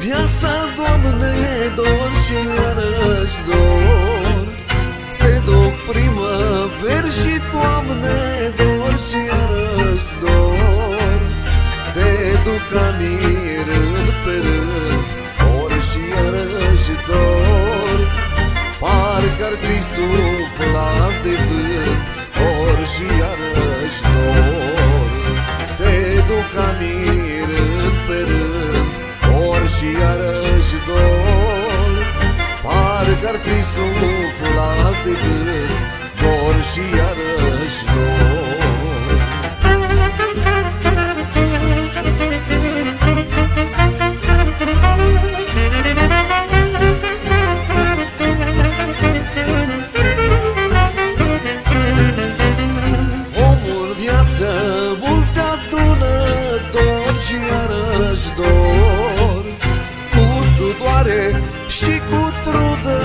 viața, Doamne, dor și iarăși dor. Se duc primăveri și toamne, dor și iarăși dor. Se duc anii rând pe rând, dor și iarăși dor. Parcă-ar fi suflați de vânt, dor și iarăși dor. Se duc anii rând pe rând, dor și iarăși dor. Parcă-ar fi suflați de vânt, dor și iarăși dor. Omul viață multe adună, dor și iarăși dor. Cu sudoare și cu trudă,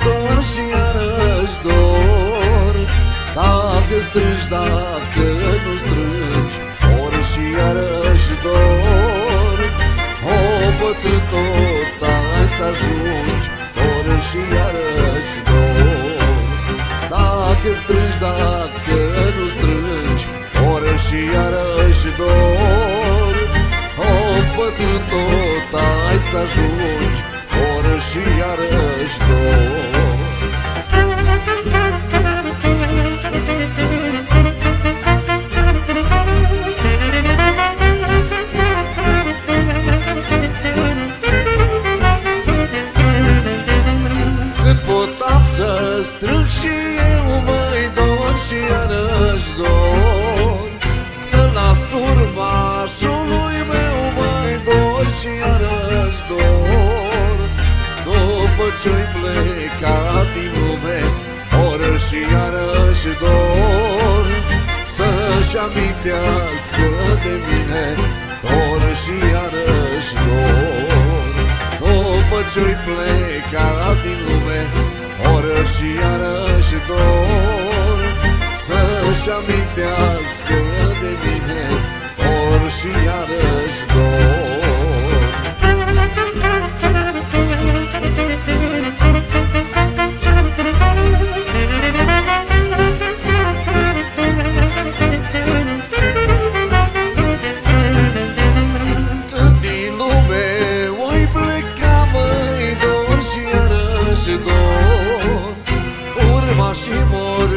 dor și iarăși dor. Dacă strângi, dacă nu strângi, dor și iarăși dor. O, bătrân, tot ai să ajungi, dor și iarăși dor. Dacă strângi, dacă nu strângi, dor și iarăși dor. O, bătrân, tot ai să ajungi, dor și iarăși dor. Cât pot am să strâng și eu, măi, dor și iarăși dor. Să las urmașului meu, măi, dor și iarăși dor. După ce-i plecat din lume, dor și iarăși dor. Să-și amintească de mine, dor și iarăși dor. După ce-i plecat din lume, dor și iarăși dor. Să-și amintească de mine, dor și iarăși dor. Când din lume oi pleca, măi, dor și iarăși dor. Urmașii mor,